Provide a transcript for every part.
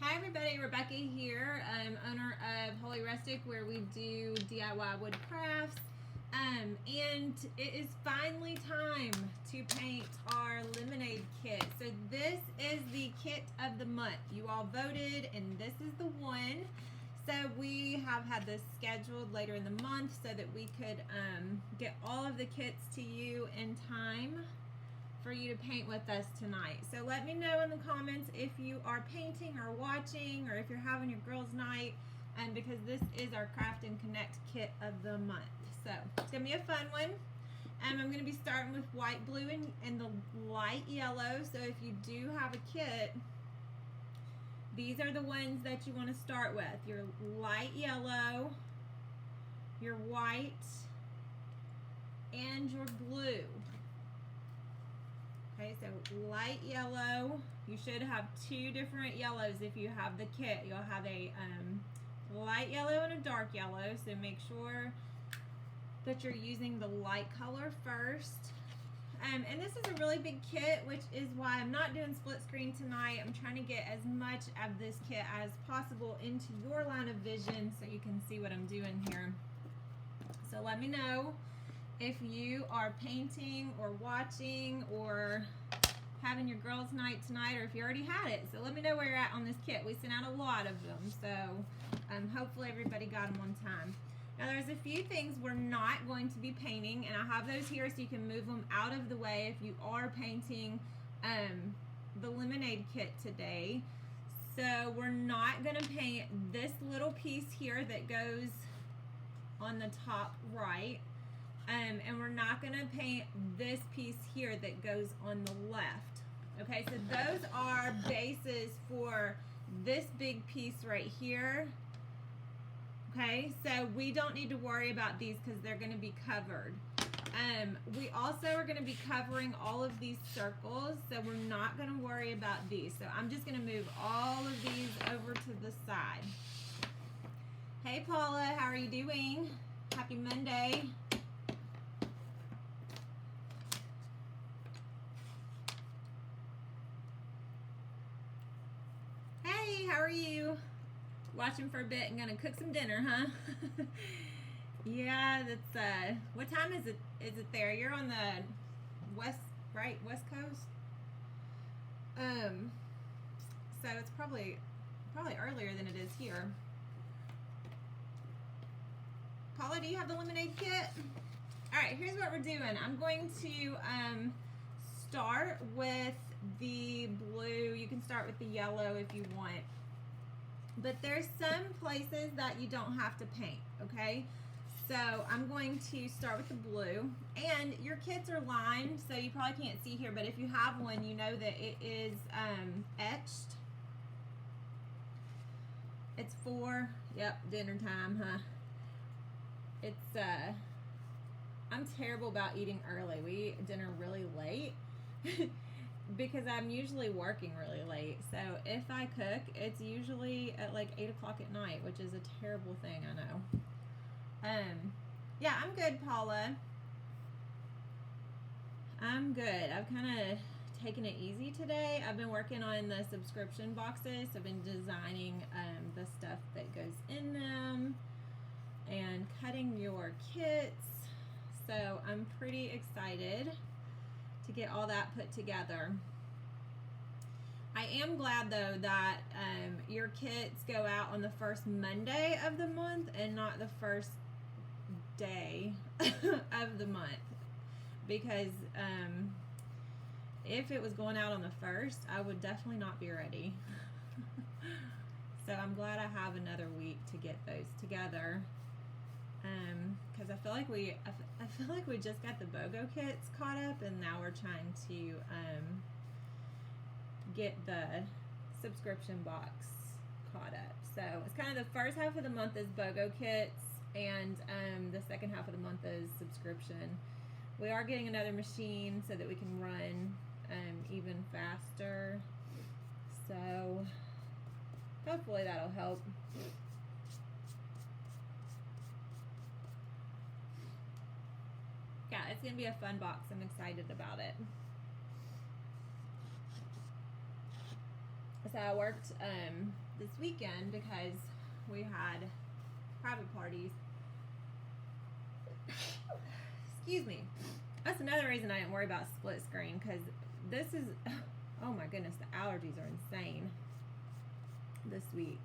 Hi everybody, Rebecca here, owner of Holy Rustic, where we do DIY wood crafts. And it is finally time to paint our lemonade kit. So this is the kit of the month. You all voted and this is the one. So we have had this scheduled later in the month so that we could get all of the kits to you in time for you to paint with us tonight. So let me know in the comments if you are painting or watching, or if you're having your girls' night, because this is our Craft and Connect kit of the month. So it's gonna be a fun one. I'm gonna be starting with white, blue, and the light yellow. So if you do have a kit, these are the ones that you want to start with. Your light yellow, your white, and your blue. Okay, so light yellow, you should have two different yellows if you have the kit. You'll have a light yellow and a dark yellow, so make sure that you're using the light color first. And this is a really big kit, which is why I'm not doing split screen tonight. I'm trying to get as much of this kit as possible into your line of vision so you can see what I'm doing here. So let me know if you are painting or watching or having your girls' night tonight, or if you already had it. So let me know where you're at on this kit. We sent out a lot of them, so hopefully everybody got them on time. Now there's a few things we're not going to be painting, and I have those here so you can move them out of the way if you are painting the lemonade kit today. So we're not going to paint this little piece here that goes on the top right. And we're not going to paint this piece here that goes on the left. Okay, so those are bases for this big piece right here. Okay, so we don't need to worry about these because they're going to be covered. We also are going to be covering all of these circles, so we're not going to worry about these. So I'm just going to move all of these over to the side. Hey Paula, how are you doing? Happy Monday. How are you? Watching for a bit and gonna cook some dinner, huh? Yeah, that's what time is it? Is it there? You're on the west, right? West Coast. So it's probably earlier than it is here. Paula, do you have the lemonade kit? All right, here's what we're doing. I'm going to start with the blue. You can start with the yellow if you want. But there's some places that you don't have to paint, okay? So I'm going to start with the blue. And your kits are lined, so you probably can't see here, but if you have one, you know that it is etched. It's for, yep, dinner time, huh? It's, I'm terrible about eating early. We eat dinner really late. Because I'm usually working really late. So if I cook, it's usually at like 8 o'clock at night, which is a terrible thing, I know. Yeah, I'm good, Paula. I'm good. I've kind of taken it easy today. I've been working on the subscription boxes. I've been designing the stuff that goes in them and cutting your kits. So I'm pretty excited to get all that put together. I am glad though that your kits go out on the first Monday of the month and not the first day of the month, because if it was going out on the first, I would definitely not be ready. So I'm glad I have another week to get those together. Because I feel like we just got the BOGO kits caught up, and now we're trying to get the subscription box caught up. So it's kind of the first half of the month is BOGO kits, and the second half of the month is subscription. We are getting another machine so that we can run even faster. So hopefully that'll help. Yeah, it's gonna be a fun box. I'm excited about it. So I worked this weekend because we had private parties. Excuse me. That's another reason I didn't worry about split screen, because this is, oh my goodness, the allergies are insane this week.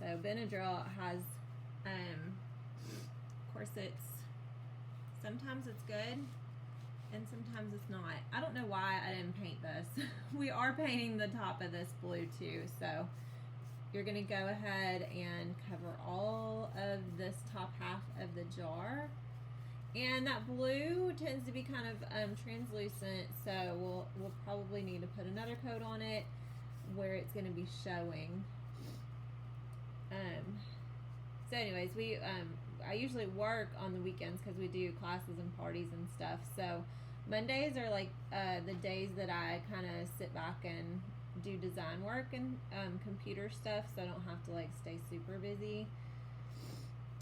So Benadryl has, of course sometimes it's good and sometimes it's not. I don't know why I didn't paint this. We are painting the top of this blue too, so you're gonna go ahead and cover all of this top half of the jar. And that blue tends to be kind of translucent, so we'll probably need to put another coat on it where it's going to be showing. So anyways, I usually work on the weekends because we do classes and parties and stuff. So Mondays are like the days that I kind of sit back and do design work and computer stuff, so I don't have to like stay super busy.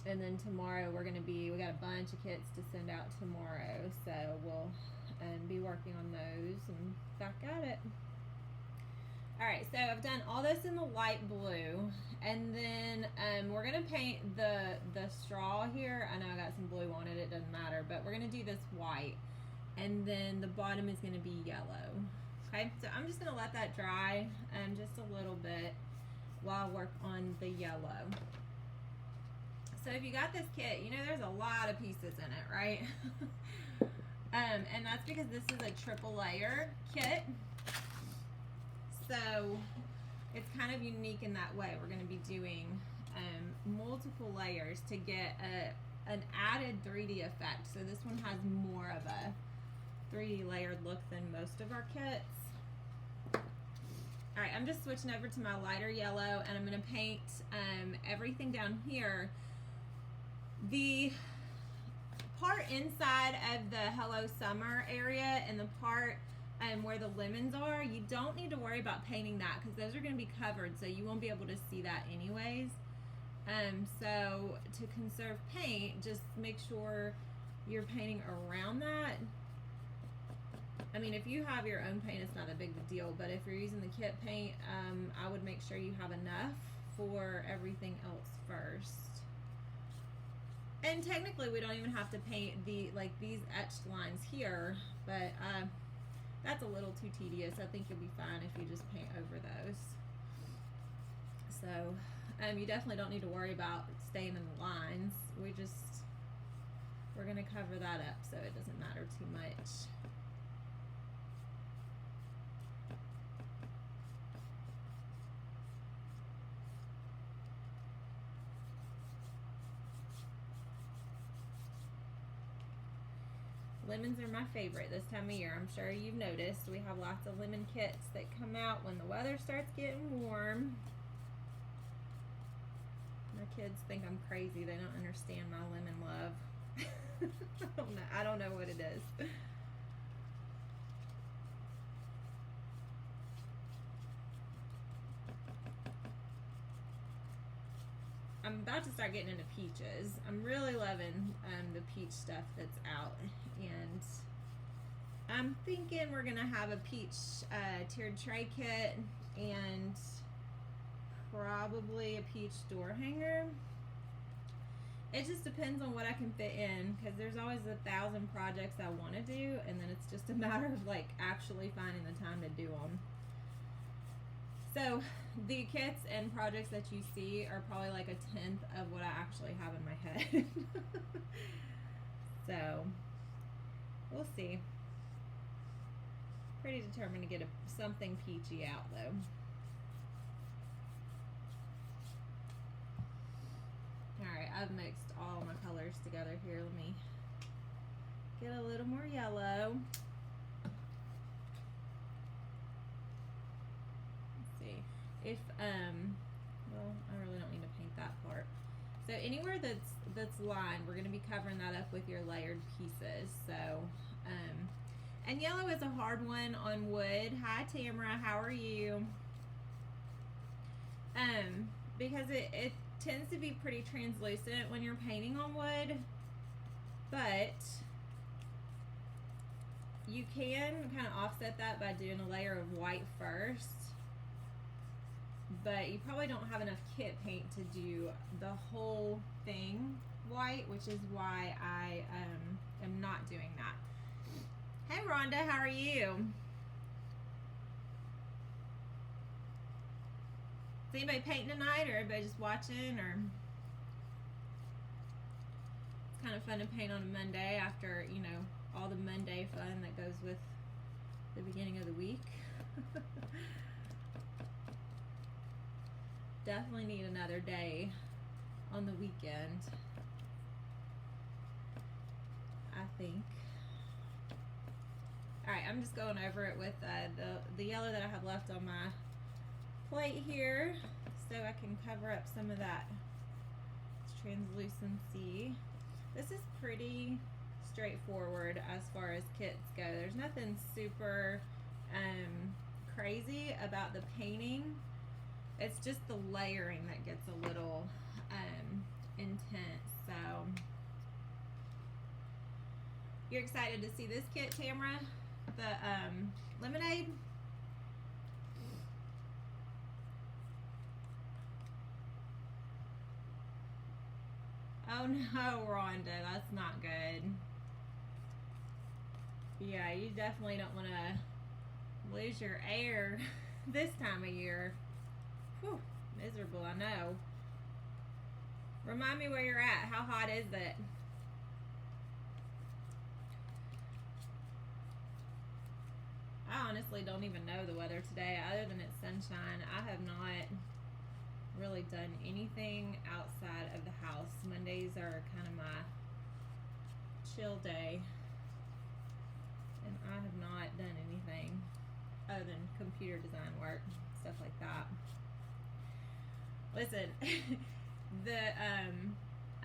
And then tomorrow we got a bunch of kits to send out tomorrow, so we'll be working on those and back at it. Alright, so I've done all this in the light blue, and then we're going to paint the straw here. I know I got some blue on it, it doesn't matter, but we're going to do this white, and then the bottom is going to be yellow. Okay, so I'm just going to let that dry just a little bit while I work on the yellow. So if you got this kit, you know there's a lot of pieces in it, right? And that's because this is a triple layer kit. So it's kind of unique in that way. We're going to be doing multiple layers to get an added 3D effect. So this one has more of a 3D layered look than most of our kits. Alright, I'm just switching over to my lighter yellow, and I'm going to paint everything down here. The part inside of the Hello Summer area and the part where the lemons are, you don't need to worry about painting that because those are going to be covered, so you won't be able to see that anyways. So to conserve paint, just make sure you're painting around that. I mean, if you have your own paint, it's not a big deal, but if you're using the kit paint, I would make sure you have enough for everything else first. And technically we don't even have to paint these etched lines here, but that's a little too tedious. I think you'll be fine if you just paint over those. So you definitely don't need to worry about staying in the lines. We're gonna cover that up so it doesn't matter too much. Lemons are my favorite this time of year. I'm sure you've noticed we have lots of lemon kits that come out when the weather starts getting warm. My kids think I'm crazy. They don't understand my lemon love. I don't know what it is. I'm about to start getting into peaches. I'm really loving the peach stuff that's out, and I'm thinking we're gonna have a peach tiered tray kit and probably a peach door hanger. It just depends on what I can fit in, because there's always 1,000 projects I want to do, and then it's just a matter of like actually finding the time to do them. So the kits and projects that you see are probably like 1/10 of what I actually have in my head. So we'll see. Pretty determined to get something peachy out though. Alright, I've mixed all my colors together here. Let me get a little more yellow. If well, I really don't need to paint that part. So anywhere that's lined, we're going to be covering that up with your layered pieces. So and yellow is a hard one on wood. Hi Tamara, how are you? Because it tends to be pretty translucent when you're painting on wood, but you can kind of offset that by doing a layer of white first. but you probably don't have enough kit paint to do the whole thing white, which is why I am not doing that. Hey Rhonda, how are you? Is anybody painting tonight, or everybody just watching? Or it's kind of fun to paint on a Monday after, you know, all the Monday fun that goes with the beginning of the week. Definitely need another day on the weekend, I think. Alright, I'm just going over it with the yellow that I have left on my plate here, so I can cover up some of that translucency. This is pretty straightforward as far as kits go. There's nothing super crazy about the painting. It's just the layering that gets a little intense. So you're excited to see this kit, Tamara? The lemonade? Oh no, Rhonda, that's not good. Yeah, you definitely don't want to lose your air this time of year. Whew, miserable, I know. Remind me where you're at. How hot is it? I honestly don't even know the weather today, other than it's sunshine. I have not really done anything outside of the house. Mondays are kind of my chill day, and I have not done anything other than computer design work, stuff like that. Listen, I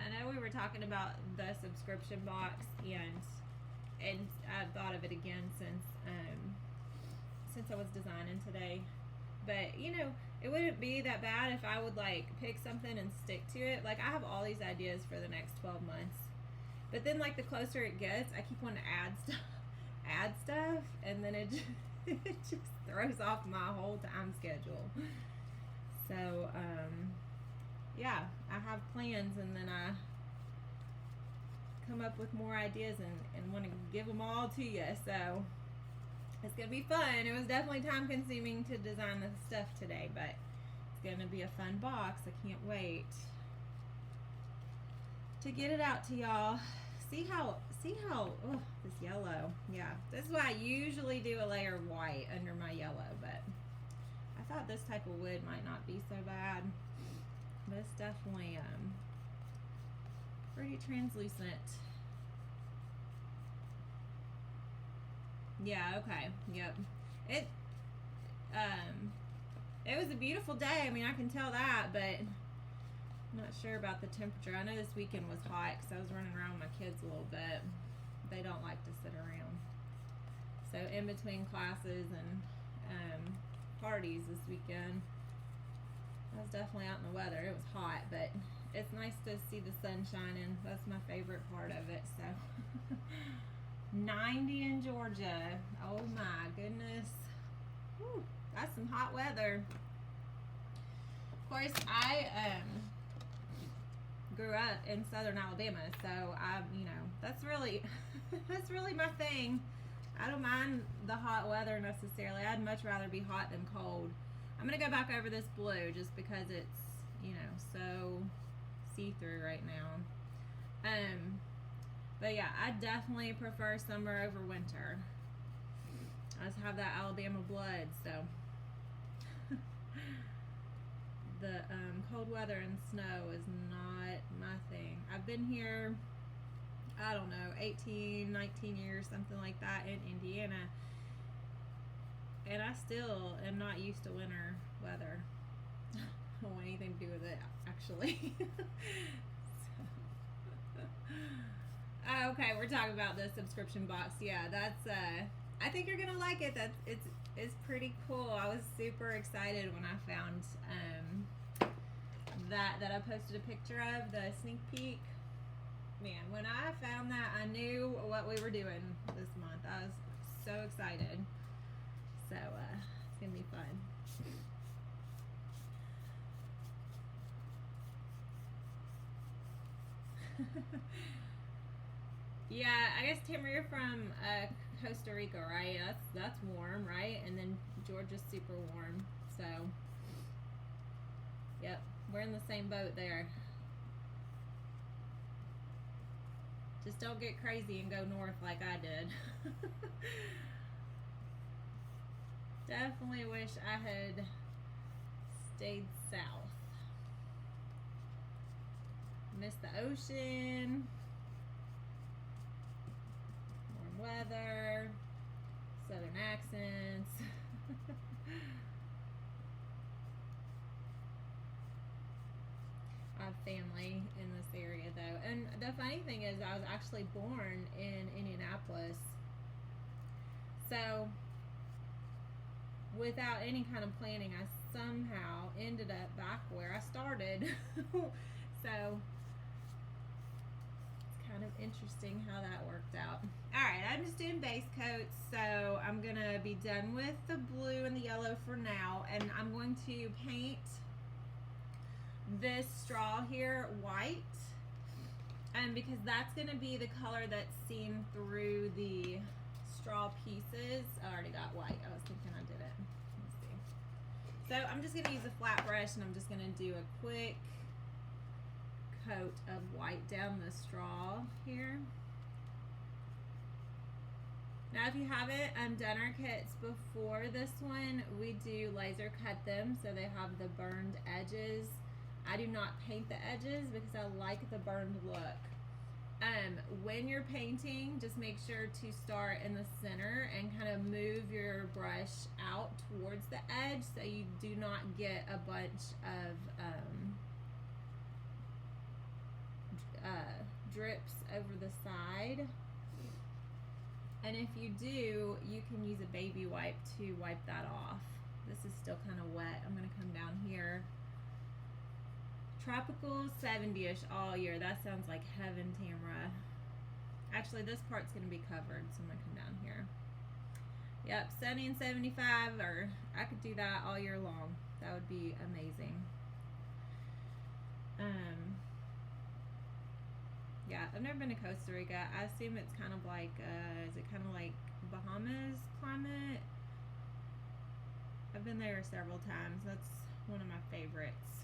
know we were talking about the subscription box, and I've thought of it again since I was designing today. But you know, it wouldn't be that bad if I would like pick something and stick to it. Like, I have all these ideas for the next 12 months, but then like the closer it gets, I keep wanting to add stuff, and then it just throws off my whole time schedule. So yeah, I have plans, and then I come up with more ideas and want to give them all to you. So it's gonna be fun. It was definitely time consuming to design the stuff today, but it's gonna be a fun box. I can't wait to get it out to y'all. See how oh, this yellow. Yeah, this is why I usually do a layer of white under my yellow, but I thought this type of wood might not be so bad. But it's definitely pretty translucent. Yeah, okay. Yep. It was a beautiful day. I mean, I can tell that, but I'm not sure about the temperature. I know this weekend was hot because I was running around with my kids a little bit. They don't like to sit around. So in between classes and parties this weekend, I was definitely out in the weather. It was hot, but it's nice to see the sun shining. That's my favorite part of it. So 90 in Georgia. Oh my goodness. Whew, that's some hot weather. Of course, I grew up in southern Alabama, so you know, that's really that's really my thing. I don't mind the hot weather necessarily. I'd much rather be hot than cold. I'm gonna go back over this blue just because it's, you know, so see-through right now. But yeah, I definitely prefer summer over winter. I just have that Alabama blood, so the cold weather and snow is not my thing. I've been here, I don't know, 18, 19 years, something like that, in Indiana, and I still am not used to winter weather. I don't want anything to do with it, actually. Okay, we're talking about the subscription box. Yeah, that's I think you're gonna like it. It's pretty cool. I was super excited when I found that I posted a picture of, the sneak peek. Man, when I found that, I knew what we were doing this month. I was so excited. So it's gonna be fun. Yeah, I guess Tamara, you're from Costa Rica, right? That's warm, right? And then Georgia's super warm, so yep, we're in the same boat there. Just don't get crazy and go north like I did. Definitely wish I had stayed south. Miss the ocean, warm weather, southern accents. I have family in this area though, and the funny thing is I was actually born in Indianapolis, so without any kind of planning I somehow ended up back where I started. So it's kind of interesting how that worked out. Alright, I'm just doing base coats, so I'm gonna be done with the blue and the yellow for now, and I'm going to paint this straw here white, because that's going to be the color that's seen through the straw pieces. I already got white. I was thinking I did it. Let's see. So I'm just going to use a flat brush, and I'm just going to do a quick coat of white down the straw here. Now, if you haven't done our kits before this one, we do laser cut them so they have the burned edges. I do not paint the edges because I like the burned look. When you're painting, just make sure to start in the center and kind of move your brush out towards the edge so you do not get a bunch of drips over the side. And if you do, you can use a baby wipe to wipe that off. This is still kind of wet. I'm going to come down here. Tropical 70-ish all year. That sounds like heaven, Tamara. Actually, this part's going to be covered, so I'm going to come down here. Yep, 70 and 75, or I could do that all year long. That would be amazing. Yeah, I've never been to Costa Rica. I assume it's kind of like, is it kind of like Bahamas climate? I've been there several times. That's one of my favorites.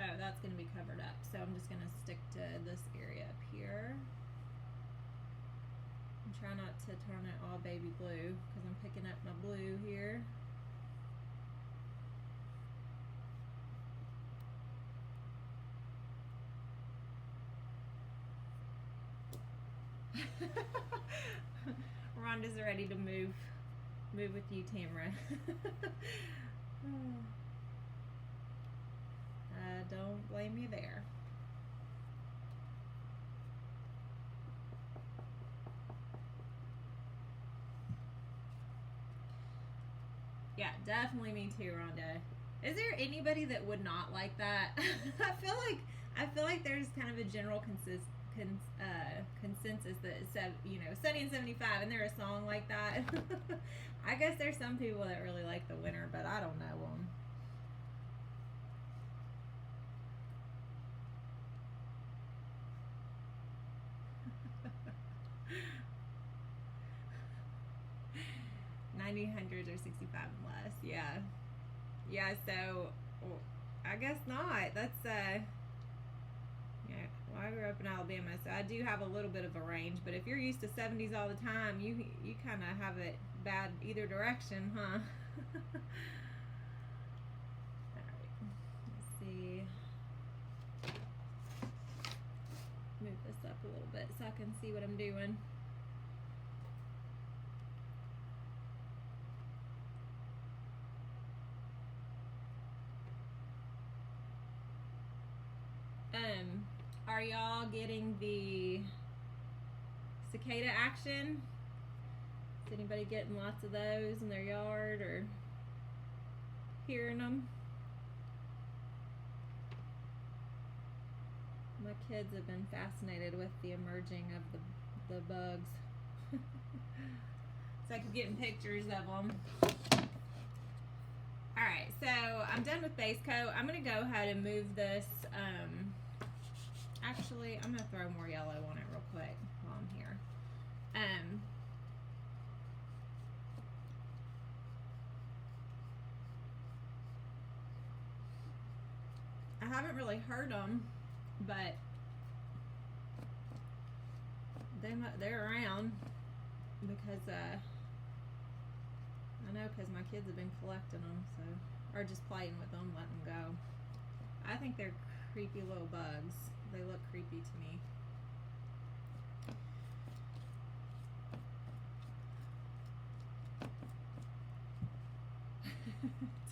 Oh, that's going to be covered up, so I'm just going to stick to this area up here. And try not to turn it all baby blue, because I'm picking up my blue here. Rhonda's ready to move with you, Tamara. Don't blame you there. Yeah, definitely me too, Rhonda. Is there anybody that would not like that? I feel like there's kind of a general consensus that said, you know, 70 and 75, and there's a song like that. I guess there's some people that really like the winter, but I don't know them. $90, or 65 and less. Yeah, so well, I guess not. That's yeah, well, I grew up in Alabama, so I do have a little bit of a range, but if you're used to 70s all the time, you kind of have it bad either direction, huh? Alright, let's see. Move this up a little bit so I can see what I'm doing. Are y'all getting the cicada action? Is anybody getting lots of those in their yard or hearing them? My kids have been fascinated with the emerging of the bugs. So I keep getting pictures of them. Alright, so I'm done with base coat. I'm going to go ahead and move this. Actually, I'm going to throw more yellow on it real quick while I'm here. I haven't really heard them, but they're around because I know because my kids have been collecting them, so, or just playing with them, letting them go. I think they're creepy little bugs. They look creepy to me.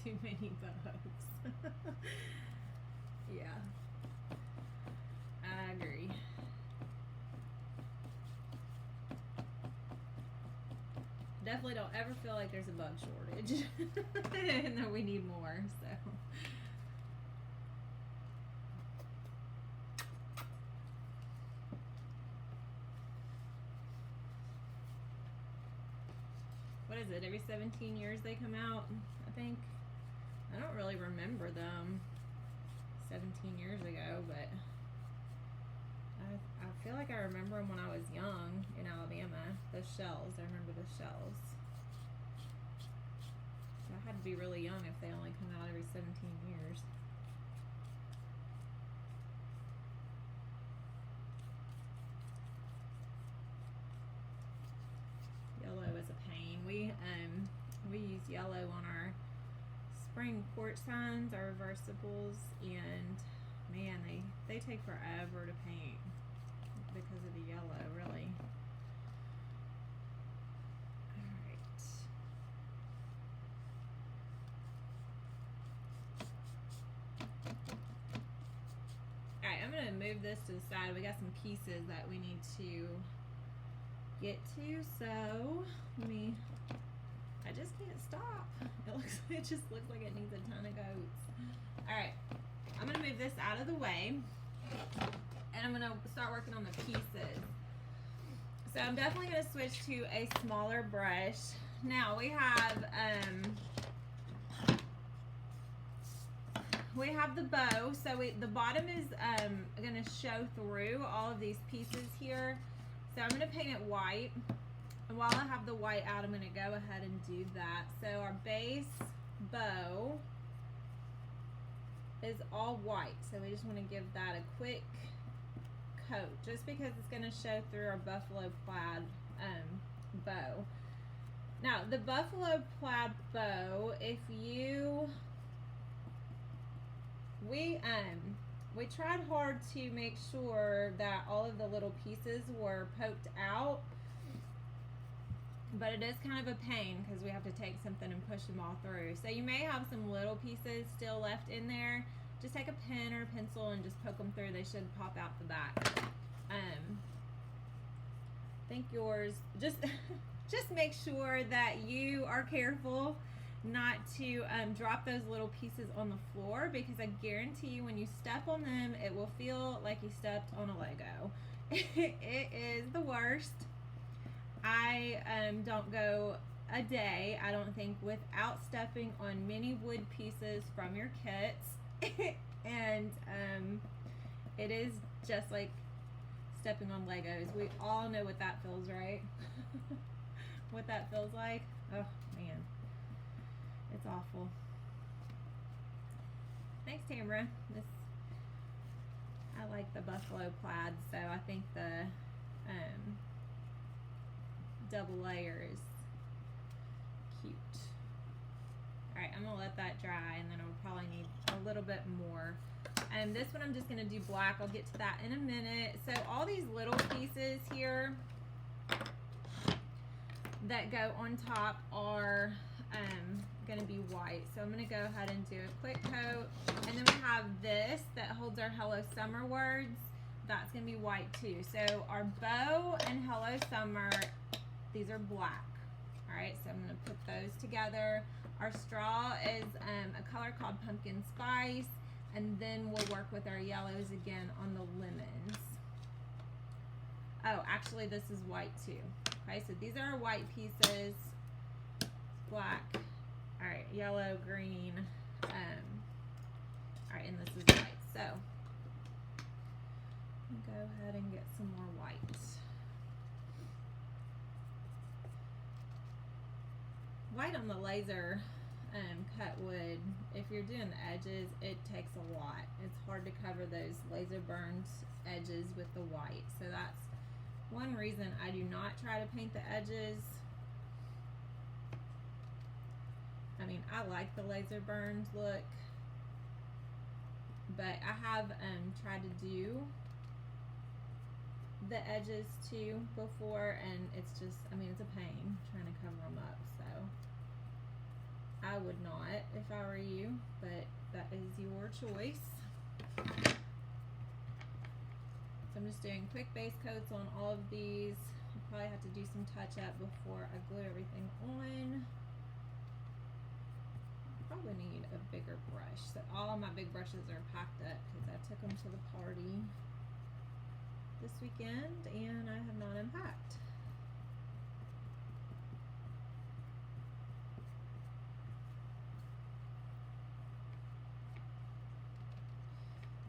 Too many bugs. Yeah, I agree. Definitely don't ever feel like there's a bug shortage and that we need more, so. What is it, every 17 years they come out, I think? I don't really remember them 17 years ago, but I feel like I remember them when I was young in Alabama. Those shells, I remember the shells. So I had to be really young if they only come out every 17 years. Yellow is a pain. We use yellow on our spring porch signs, our reversibles, and man, they take forever to paint because of the yellow, really. Alright, I'm going to move this to the side. We got some pieces that we need to get to, so I just can't stop. It just looks like it needs a ton of goats. Alright, I'm going to move this out of the way, and I'm going to start working on the pieces. So I'm definitely going to switch to a smaller brush. Now we have the bow. So the bottom is going to show through all of these pieces here. So I'm going to paint it white. And while I have the white out, I'm going to go ahead and do that. So our base bow is all white. So we just want to give that a quick coat, just because it's going to show through our buffalo plaid bow. Now the buffalo plaid bow, we tried hard to make sure that all of the little pieces were poked out, but it is kind of a pain because we have to take something and push them all through. So you may have some little pieces still left in there. Just take a pen or a pencil and just poke them through. They should pop out the back. I think yours, just make sure that you are careful not to drop those little pieces on the floor, because I guarantee you when you step on them, it will feel like you stepped on a Lego. It is the worst. I don't go a day, I don't think, without stepping on many wood pieces from your kits. And it is just like stepping on Legos. We all know what that feels, right? What that feels like. Oh man, it's awful. Thanks, Tamara. I like the buffalo plaid, so I think the double layer is cute. Alright, I'm going to let that dry, and then I'll probably need a little bit more. And this one I'm just going to do black. I'll get to that in a minute. So all these little pieces here that go on top are going to be white. So I'm going to go ahead and do a quick coat. And then we have this that holds our Hello Summer words. That's going to be white too. So our bow and Hello Summer, these are black. Alright, so I'm going to put those together. Our straw is a color called Pumpkin Spice, and then we'll work with our yellows again on the lemons. Oh, actually this is white too. Okay, so these are our white pieces. Black. Alright, yellow, green. Alright, and this is white. So, go ahead and get some more white. White on the laser cut wood, if you're doing the edges, it takes a lot. It's hard to cover those laser burned edges with the white. So that's one reason I do not try to paint the edges. I mean, I like the laser burned look, but I have tried to do the edges too before, and it's just, I mean, it's a pain trying to cover them up. So I would not if I were you, but that is your choice. So I'm just doing quick base coats on all of these. I'll probably have to do some touch up before I glue everything on. Probably need a bigger brush. So all my big brushes are packed up because I took them to the party this weekend and I have not unpacked.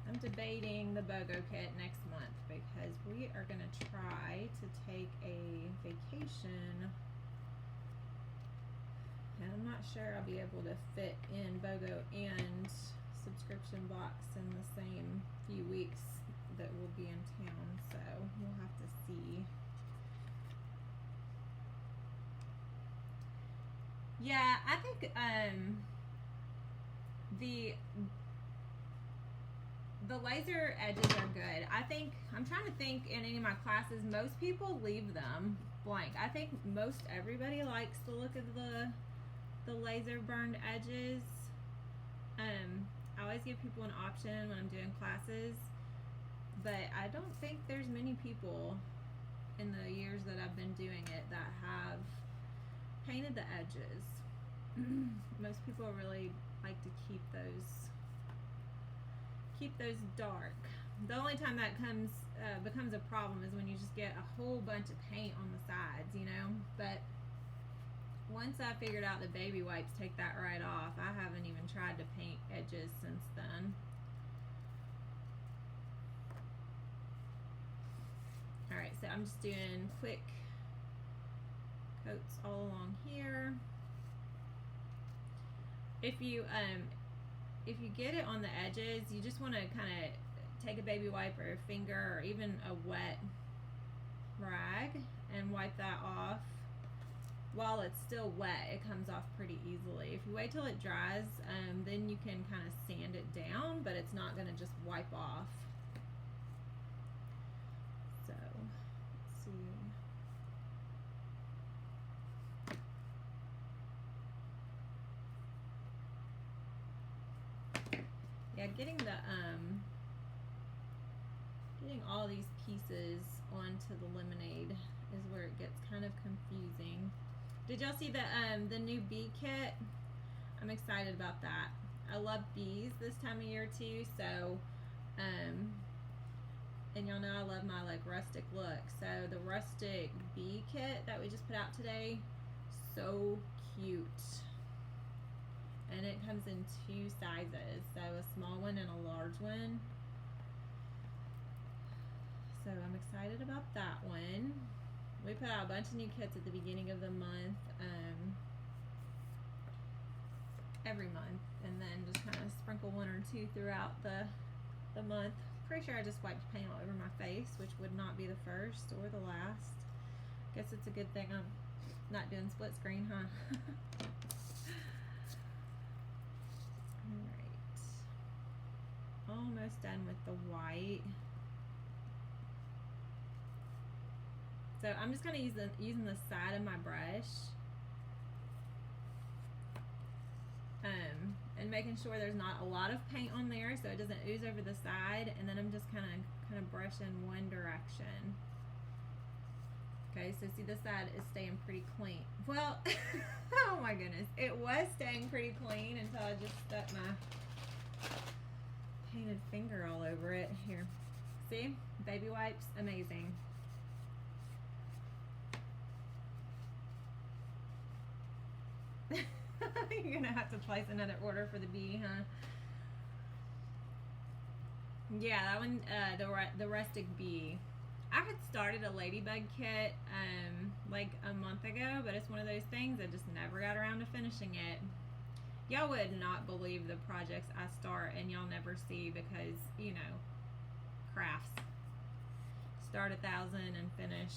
I'm debating the BOGO kit next month because we are going to try to take a vacation. And I'm not sure I'll be able to fit in BOGO and subscription box in the same few weeks that we'll be in town, so we'll have to see. Yeah, I think the laser edges are good. I think, I'm trying to think in any of my classes, most people leave them blank. I think most everybody likes the look of the laser burned edges. I always give people an option when I'm doing classes, but I don't think there's many people in the years that I've been doing it that have painted the edges. Most people really like to keep those dark. The only time that becomes a problem is when you just get a whole bunch of paint on the sides, you know. But once I figured out that baby wipes take that right off, I haven't even tried to paint edges since then. Alright, so I'm just doing quick coats all along here. If you get it on the edges, you just want to kind of take a baby wipe or a finger or even a wet rag and wipe that off. While it's still wet, it comes off pretty easily. If you wait till it dries, then you can kind of sand it down, but it's not going to just wipe off. So, let's see. Yeah, getting all these pieces onto the lemonade is where it gets kind of confusing. Did y'all see the new bee kit? I'm excited about that. I love bees this time of year too, so and y'all know I love my like rustic look. So the rustic bee kit that we just put out today, so cute. And it comes in 2 sizes, so a small one and a large one. So I'm excited about that one. We put out a bunch of new kits at the beginning of the month, every month, and then just kind of sprinkle 1 or 2 throughout the month. Pretty sure I just wiped paint all over my face, which would not be the first or the last. Guess it's a good thing I'm not doing split screen, huh? Alright. Almost done with the white. So I'm just kind of using the side of my brush and making sure there's not a lot of paint on there so it doesn't ooze over the side, and then I'm just kind of brushing one direction. Okay, so see, this side is staying pretty clean. Well, oh my goodness, it was staying pretty clean until I just stuck my painted finger all over it. Here, see, baby wipes, amazing. You're gonna have to place another order for the bee, huh? Yeah, that one, the rustic bee. I had started a ladybug kit like a month ago, but it's one of those things I just never got around to finishing it. Y'all would not believe the projects I start and y'all never see because, you know, crafts. Start 1,000 and finish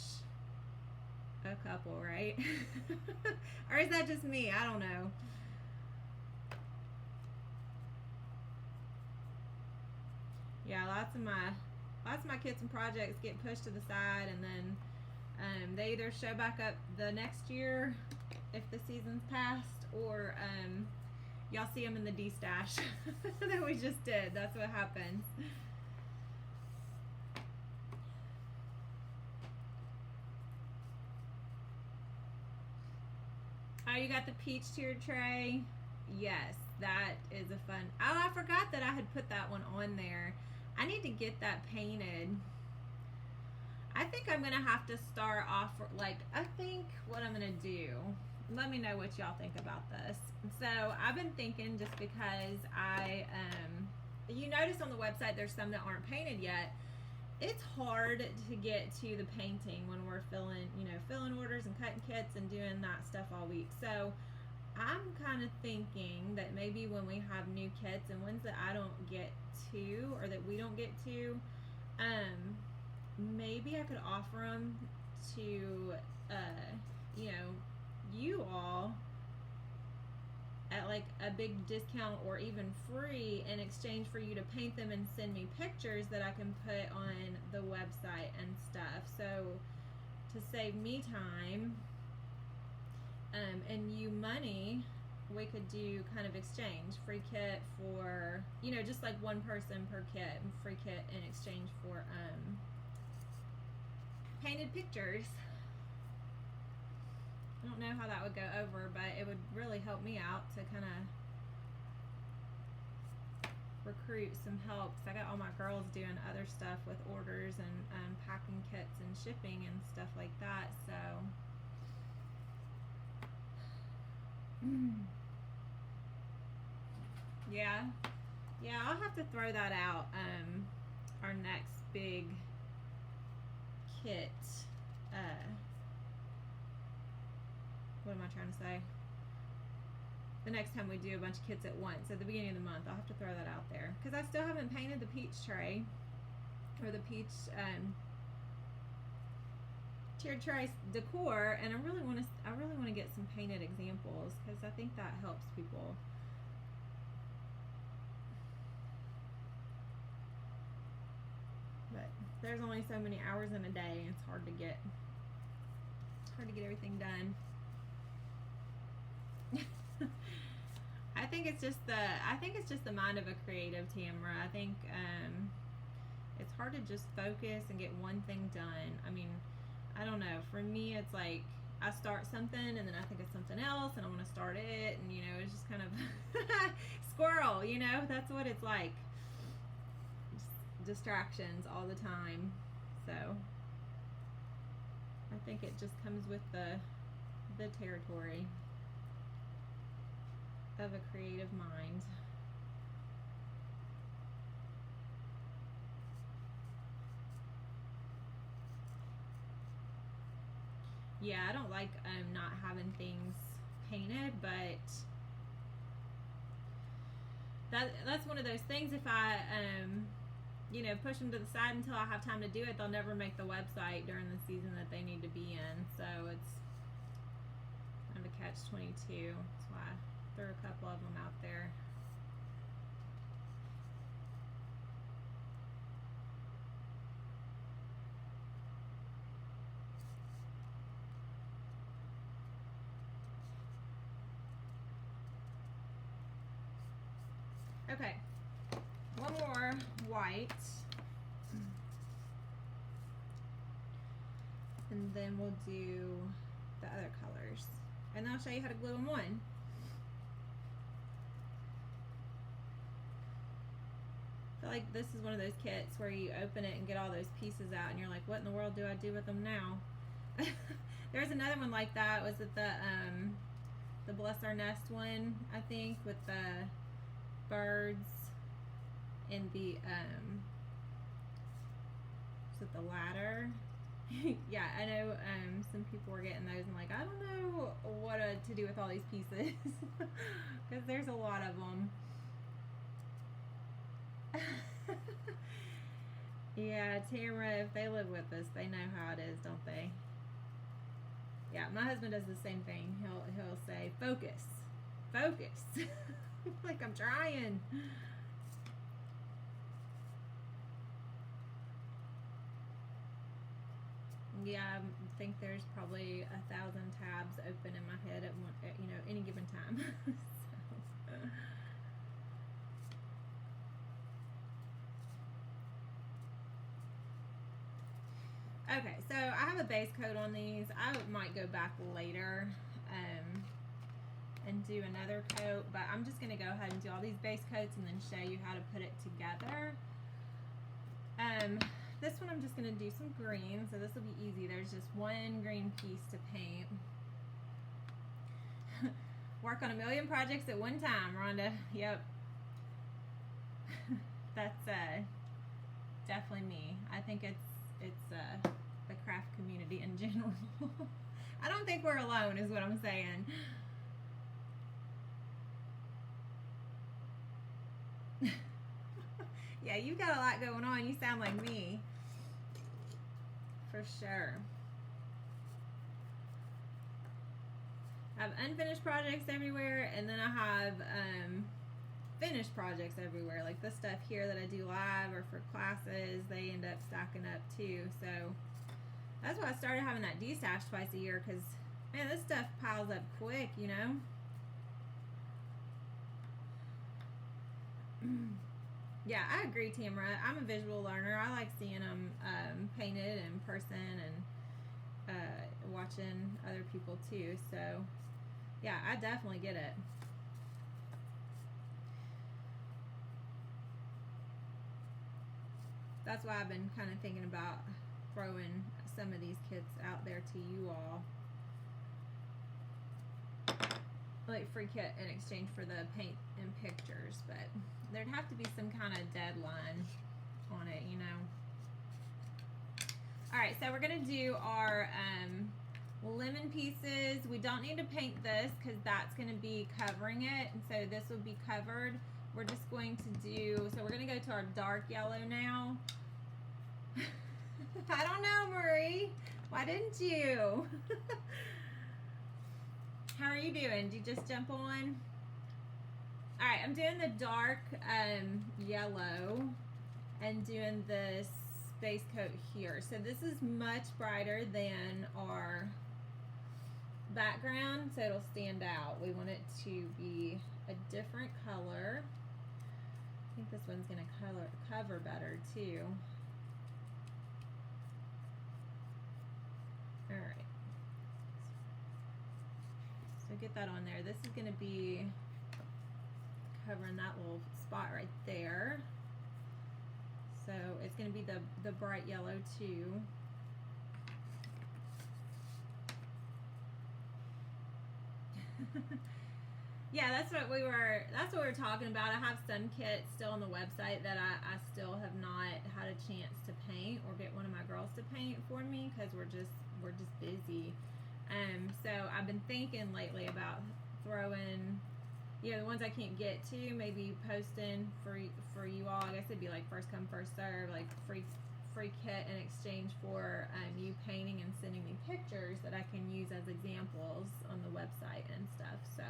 a couple, right? Or is that just me? I don't know. Yeah, lots of my kits and projects get pushed to the side, and then they either show back up the next year if the season's passed, or y'all see them in the D-stash that we just did. That's what happens. Oh, you got the peach tiered tray? Yes, that is a fun. Oh, I forgot that I had put that one on there. I need to get that painted. I think I'm gonna have to start off like, I think what I'm gonna do, let me know what y'all think about this. So I've been thinking, just because you notice on the website there's some that aren't painted yet. It's hard to get to the painting when we're filling orders and cutting kits and doing that stuff all week. So I'm kind of thinking that maybe when we have new kits and ones that I don't get to, or that we don't get to, maybe I could offer them to you all at like a big discount or even free, in exchange for you to paint them and send me pictures that I can put on the website and stuff. So to save me time and you money, we could do kind of exchange, free kit for, just like one person per kit, and free kit in exchange for painted pictures. I don't know how that would go over, but it would really help me out to kind of recruit some help, because I got all my girls doing other stuff with orders and packing kits and shipping and stuff like that. So yeah, I'll have to throw that out. Our next big kit, what am I trying to say? The next time we do a bunch of kits at once, at the beginning of the month, I'll have to throw that out there, because I still haven't painted the peach tray, or the peach tiered tray decor, and I really want to get some painted examples, because I think that helps people. But there's only so many hours in a day, and it's hard to get everything done. I think it's just the mind of a creative, Tamara. I think it's hard to just focus and get one thing done. I mean, I don't know. For me, it's like I start something and then I think of something else and I want to start it, and it's just kind of squirrel. That's what it's like. Just distractions all the time. So I think it just comes with the territory of a creative mind. Yeah, I don't like not having things painted, but that's one of those things. If I push them to the side until I have time to do it, they'll never make the website during the season that they need to be in. So it's kind of a catch-22. That's why I threw a couple of them out there. Okay, one more white, and then we'll do the other colors, and I'll show you how to glue them on. I feel like this is one of those kits where you open it and get all those pieces out, and you're like, what in the world do I do with them now? There's another one like that. Was it the the Bless Our Nest one, I think, with the birds and the is it the ladder? Yeah, I know some people were getting those and like, I don't know what to do with all these pieces because there's a lot of them. Yeah, Tamara, if they live with us, they know how it is, don't they? Yeah, my husband does the same thing. He'll say, focus, focus. Like, I'm trying. Yeah, I think there's probably 1,000 tabs open in my head at one, any given time. So. Okay, so I have a base coat on these. I might go back later and do another coat, but I'm just gonna go ahead and do all these base coats and then show you how to put it together. This one I'm just gonna do some green, so this will be easy. There's just one green piece to paint. Work on a million projects at one time, Rhonda. Yep. That's definitely me. I think it's the craft community in general. I don't think we're alone is what I'm saying. Yeah, you got a lot going on. You sound like me. For sure. I have unfinished projects everywhere, and then I have finished projects everywhere. Like this stuff here that I do live or for classes, they end up stacking up too. So that's why I started having that destash twice a year, because man, this stuff piles up quick, you know. Yeah, I agree, Tamara. I'm a visual learner. I like seeing them painted in person and watching other people too. So yeah, I definitely get it. That's why I've been kind of thinking about throwing some of these kits out there to you all, like free kit in exchange for the paint and pictures, but there'd have to be some kind of deadline on it, you know. All right, so we're gonna do our lemon pieces. We don't need to paint this because that's gonna be covering it, and so this will be covered. We're just going to do, so we're gonna go to our dark yellow now. I don't know, Marie. Why didn't you? How are you doing? Did you just jump on? All right, I'm doing the dark yellow and doing this base coat here. So this is much brighter than our background, so it'll stand out. We want it to be a different color. I think this one's gonna cover better too. All right. So get that on there. This is gonna be covering that little spot right there. So it's going to be the bright yellow too. Yeah, that's what we were talking about. I have some kits still on the website that I still have not had a chance to paint or get one of my girls to paint for me because we're just busy. So I've been thinking lately about throwing, the ones I can't get to, maybe posting for you all. I guess it'd be like first come first serve, like free kit in exchange for you painting and sending me pictures that I can use as examples on the website and stuff. So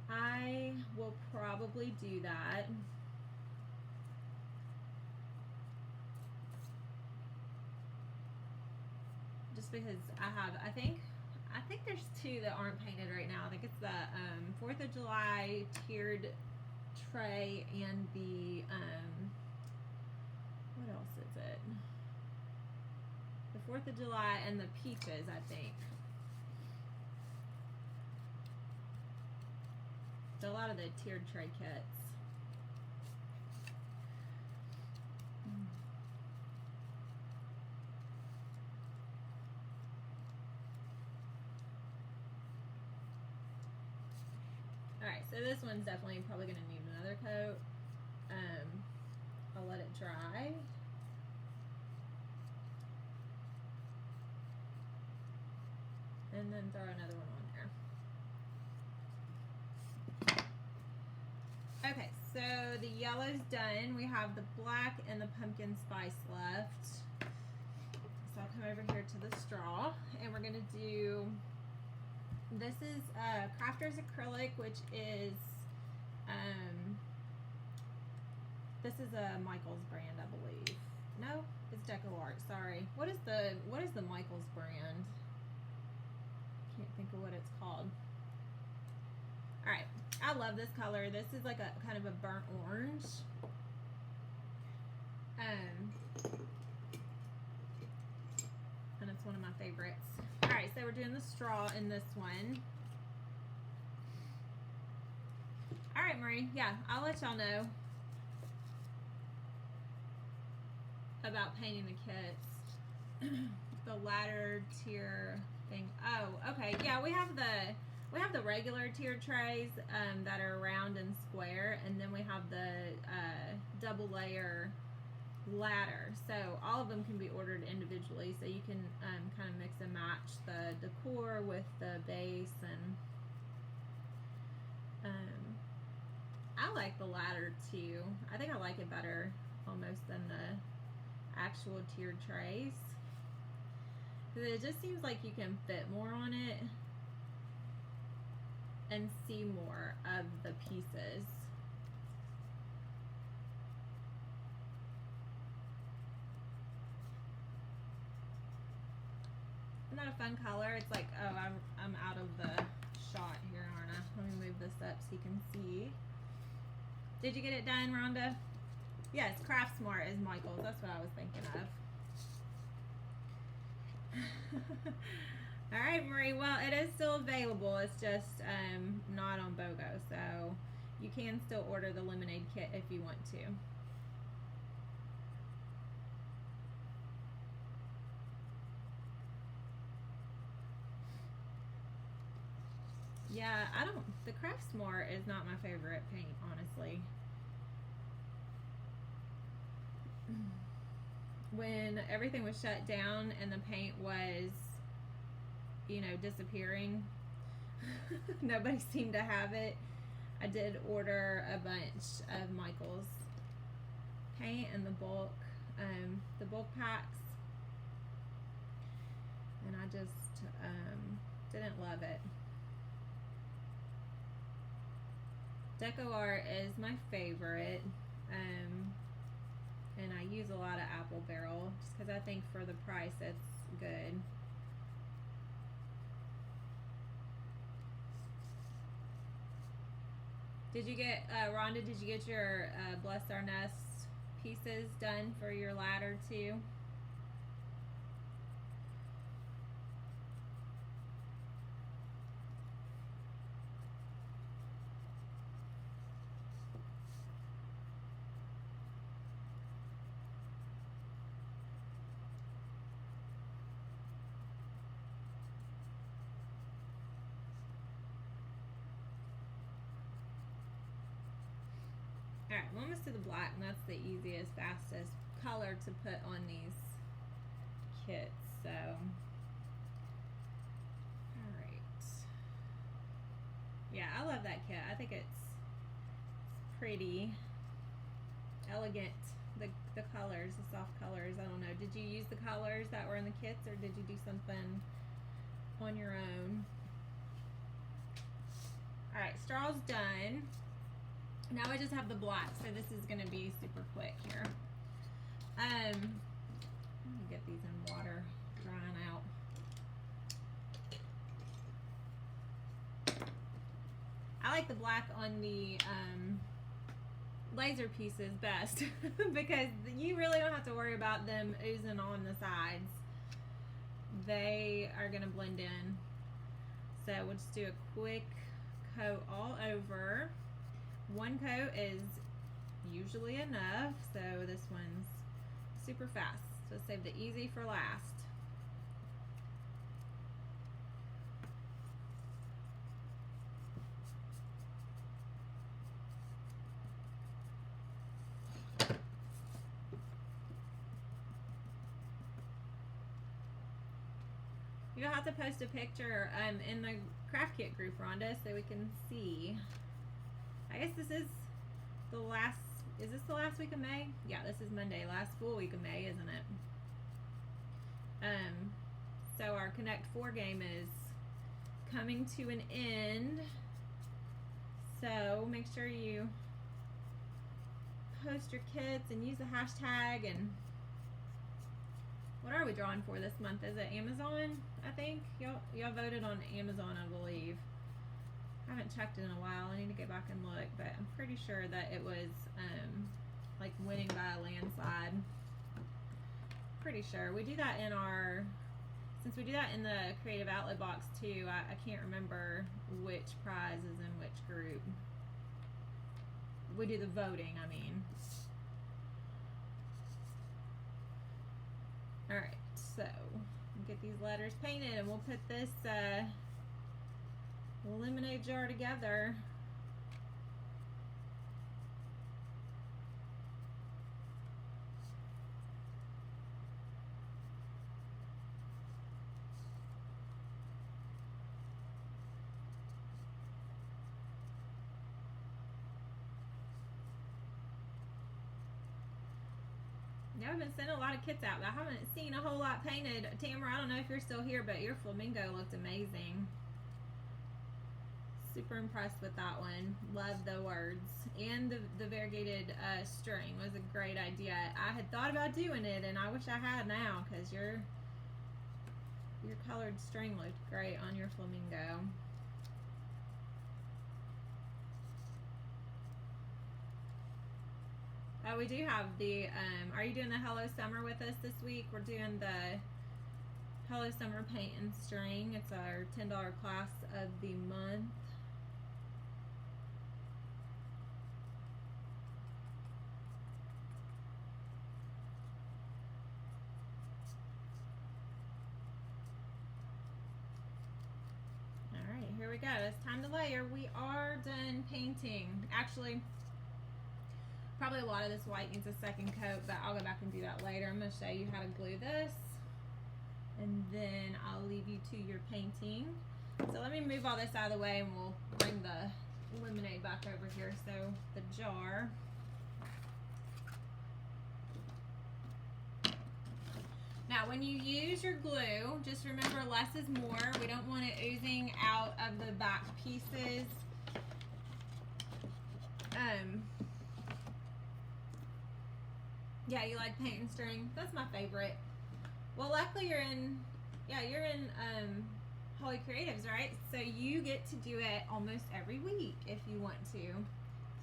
I will probably do that. Just because I think there's two that aren't painted right now. I think it's the 4th of July tiered tray and the what else is it? The 4th of July and the peaches, I think. So a lot of the tiered tray kits. Alright, so this one's definitely probably going to need another coat. I'll let it dry. And then throw another one on there. Okay, so the yellow's done. We have the black and the pumpkin spice left. So I'll come over here to the straw, and we're gonna do, this is Crafters Acrylic, which is, this is a Michaels brand, I believe. No, it's DecoArt, sorry. What is the Michaels brand? Can't think of what it's called. Alright, I love this color. This is like a kind of a burnt orange. And it's one of my favorites. Alright, so we're doing the straw in this one. Alright, Marie, yeah, I'll let y'all know about painting the kits. The ladder tier thing. Oh, okay. Yeah, we have the regular tier trays that are round and square, and then we have the double layer ladder. So all of them can be ordered individually, so you can kind of mix and match the decor with the base. And I like the ladder too. I think I like it better almost than the actual tiered trays. It just seems like you can fit more on it and see more of the pieces. Isn't that a fun color? It's like, oh, I'm out of the shot here, aren't I? Let me move this up so you can see. Did you get it done, Rhonda? Yes, Craft Smart is Michaels. That's what I was thinking of. All right, Marie. Well, it is still available. It's just not on BOGO, so you can still order the lemonade kit if you want to. Yeah, the Craft Smart is not my favorite paint, honestly. When everything was shut down and the paint was, you know, disappearing, nobody seemed to have it. I did order a bunch of Michaels paint and the bulk packs, and I just didn't love it. DecoArt is my favorite, and I use a lot of Apple Barrel just because I think for the price it's good. Did you get, Rhonda, did you get your Bless Our Nest pieces done for your ladder too? Alright, we're almost to the black, and that's the easiest, fastest color to put on these kits, so. Alright. Yeah, I love that kit. I think it's pretty elegant. The colors, the soft colors, I don't know. Did you use the colors that were in the kits, or did you do something on your own? Alright, straw's done. Now I just have the black, so this is going to be super quick here. Let me get these in water, drying out. I like the black on the laser pieces best because you really don't have to worry about them oozing on the sides. They are going to blend in. So we'll just do a quick coat all over. One coat is usually enough, so this one's super fast. So save the easy for last. You'll have to post a picture in the craft kit group, Rhonda, so we can see. I guess this is the last, is this the last week of May? Yeah, this is Monday, last full week of May, isn't it? So our Connect 4 game is coming to an end. So make sure you post your kits and use the hashtag. And what are we drawing for this month? Is it Amazon? I think y'all voted on Amazon, I believe. I haven't checked in a while. I need to go back and look, but I'm pretty sure that it was like winning by a landslide. Pretty sure we do that in our, since we do that in the creative outlet box too. I can't remember which prize is in which group. We do the voting, I mean. Alright, so get these letters painted and we'll put this lemonade jar together. Now I've been sending a lot of kits out, but I haven't seen a whole lot painted. Tamara, I don't know if you're still here, but your flamingo looked amazing. Super impressed with that one. Love the words. And the variegated string was a great idea. I had thought about doing it, and I wish I had now, because your colored string looked great on your flamingo. Oh, we do have the, are you doing the Hello Summer with us this week? We're doing the Hello Summer paint and string. It's our $10 class of the month. All right, here we go. It's time to layer. We are done painting. Actually, probably a lot of this white needs a second coat, but I'll go back and do that later. I'm going to show you how to glue this, and then I'll leave you to your painting. So let me move all this out of the way, and we'll bring the lemonade back over here. So the jar. Now when you use your glue, just remember less is more. We don't want it oozing out of the back pieces. Yeah, you like paint and string? That's my favorite. Well, luckily you're in Holy Creatives, right? So you get to do it almost every week if you want to.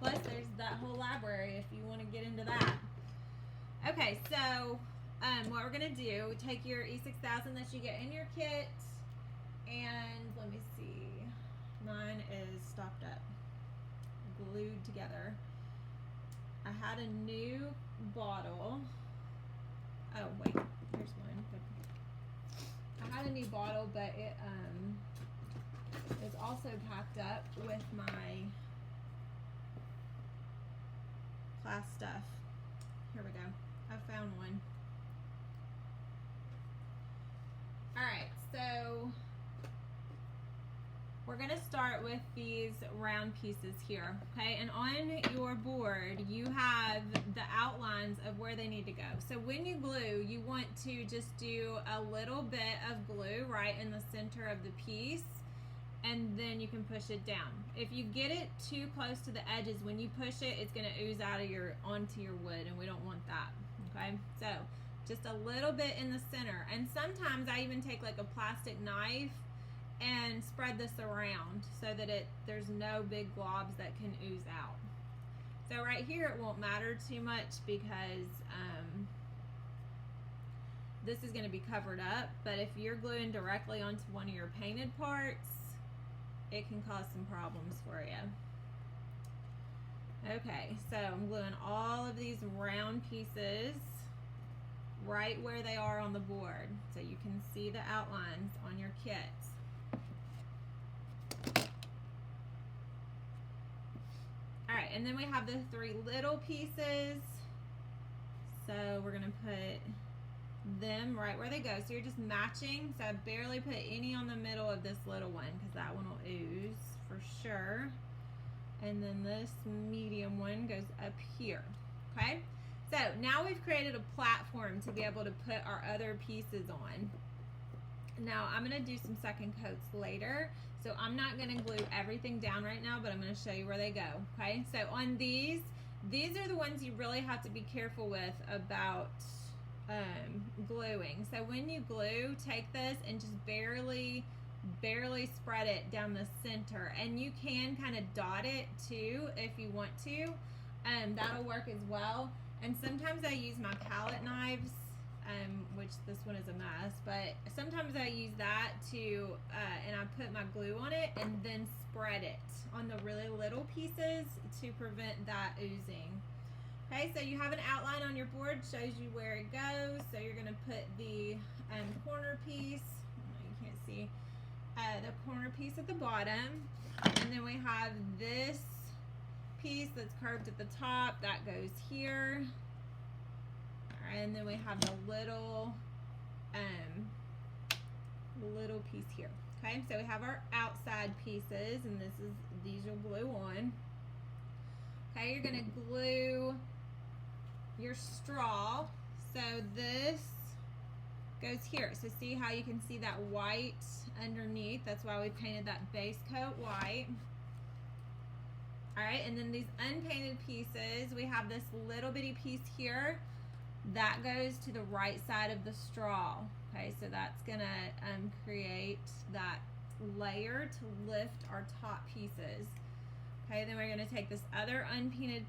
Plus there's that whole library if you want to get into that. Okay, so what we're gonna do, take your E6000 that you get in your kit, and let me see, mine is stopped up, glued together. I had a new bottle. Oh wait, here's one. I had a new bottle, but it is also packed up with my class stuff. Here we go. I found one. Alright, so we're going to start with these round pieces here, okay? And on your board, you have the outlines of where they need to go. So when you glue, you want to just do a little bit of glue right in the center of the piece, and then you can push it down. If you get it too close to the edges, when you push it, it's going to ooze out of onto your wood, and we don't want that, okay? So just a little bit in the center. And sometimes I even take like a plastic knife and spread this around so that there's no big globs that can ooze out. So right here it won't matter too much because this is going to be covered up, but if you're gluing directly onto one of your painted parts, it can cause some problems for you. Okay, so I'm gluing all of these round pieces right where they are on the board so you can see the outlines on your kits. Alright, and then we have the 3 little pieces. So we're going to put them right where they go. So you're just matching. So I barely put any on the middle of this little one because that one will ooze for sure. And then this medium one goes up here. Okay, so now we've created a platform to be able to put our other pieces on. Now I'm going to do some second coats later, so I'm not going to glue everything down right now, but I'm going to show you where they go. Okay, so on these are the ones you really have to be careful with about gluing. So when you glue, take this and just barely spread it down the center, and you can kind of dot it too if you want to. That'll work as well. And sometimes I use my palette knives, which this one is a mess, but sometimes I use that to and I put my glue on it and then spread it on the really little pieces to prevent that oozing. Okay, so you have an outline on your board, shows you where it goes. So you're going to put the corner piece, you can't see, the corner piece at the bottom, and then we have this piece that's curved at the top that goes here, and then we have the little piece here. Okay, so we have our outside pieces, and these you'll glue on. Okay, you're gonna glue your straw. So this goes here. So see how you can see that white underneath? That's why we painted that base coat white. All right, and then these unpainted pieces, we have this little bitty piece here that goes to the right side of the straw. Okay, so that's gonna create that layer to lift our top pieces. Okay, then we're gonna take this other unpainted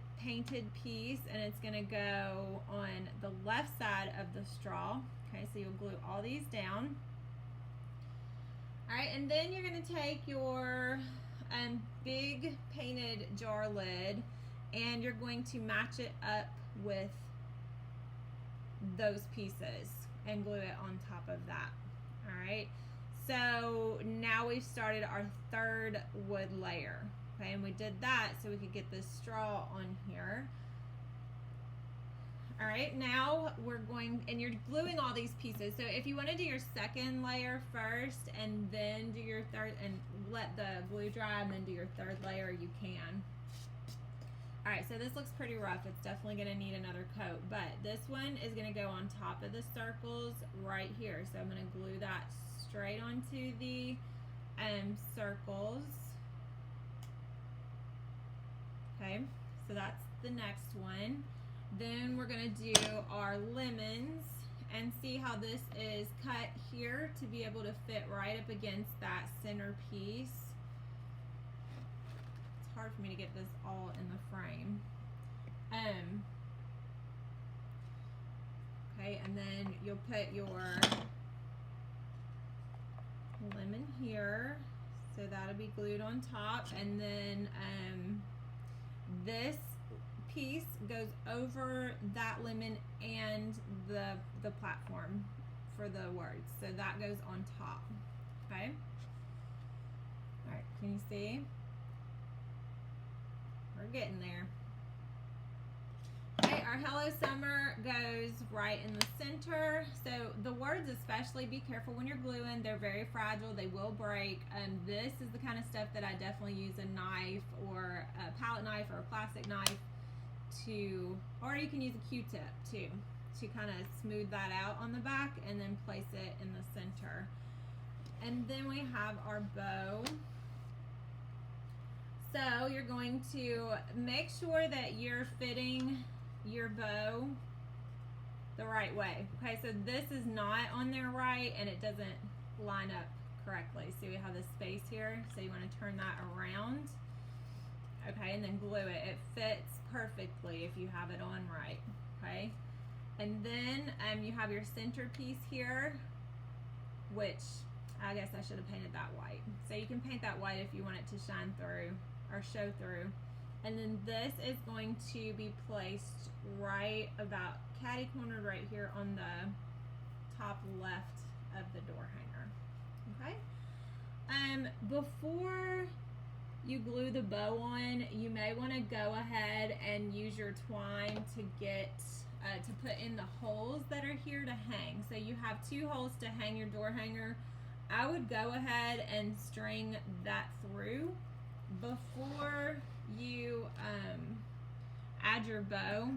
piece, and it's gonna go on the left side of the straw. Okay, so you'll glue all these down. All right, and then you're gonna take your big painted jar lid, and you're going to match it up with those pieces and glue it on top of that. All right, so now we've started our third wood layer. Okay, and we did that so we could get this straw on here. All right, now we're going, and you're gluing all these pieces. So if you want to do your second layer first and then do your third, and let the glue dry and then do your third layer, you can. All right, so this looks pretty rough. It's definitely gonna need another coat, but this one is gonna go on top of the circles right here. So I'm gonna glue that straight onto the circles. Okay, so that's the next one. Then we're gonna do our lemons, and see how this is cut here to be able to fit right up against that center piece. It's hard for me to get this all in the frame. Okay, and then you'll put your lemon here, so that'll be glued on top, and then this piece goes over that lemon and the platform for the words, so that goes on top. Okay, all right, can you see? We're getting there. Okay, our Hello Summer goes right in the center. So the words especially, be careful when you're gluing. They're very fragile. They will break. This is the kind of stuff that I definitely use a knife or a palette knife or a plastic knife to, or you can use a Q-tip too, to kind of smooth that out on the back and then place it in the center. And then we have our bow. So you're going to make sure that you're fitting your bow the right way. Okay, so this is not on there right, and it doesn't line up correctly. So we have this space here, so you want to turn that around. Okay, and then glue it. It fits perfectly if you have it on right. Okay, and then you have your center piece here, which I guess I should have painted that white. So you can paint that white if you want it to shine through or show through. And then this is going to be placed right about catty cornered right here on the top left of the door hanger. Okay, before you glue the bow on, you may want to go ahead and use your twine to get to put in the holes that are here to hang. So you have 2 holes to hang your door hanger. I would go ahead and string that through before you add your bow,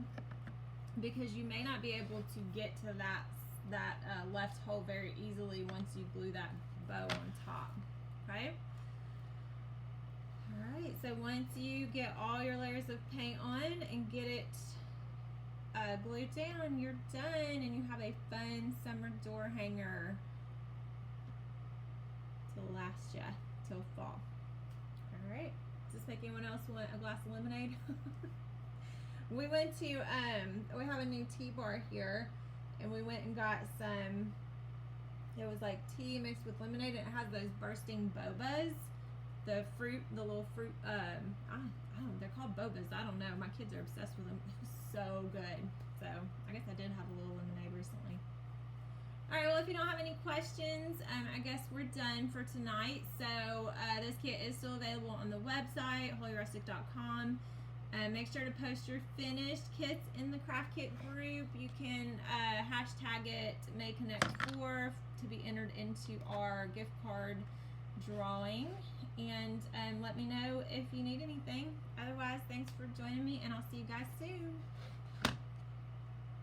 because you may not be able to get to that left hole very easily once you glue that bow on top. Okay. Alright, so once you get all your layers of paint on and get it glued down, you're done, and you have a fun summer door hanger to last you till fall. Alright, does this make anyone else want a glass of lemonade? We went to, we have a new tea bar here, and we went and got some, it was like tea mixed with lemonade, and it has those bursting bobas. The fruit, the little fruit, I don't, they're called bobas. I don't know. My kids are obsessed with them. It was so good. So I guess I did have a little lemonade recently. All right. Well, if you don't have any questions, I guess we're done for tonight. So this kit is still available on the website, holyrustic.com. Make sure to post your finished kits in the craft kit group. You can hashtag it MayConnect4 to be entered into our gift card drawing, and let me know if you need anything. Otherwise, thanks for joining me, and I'll see you guys soon.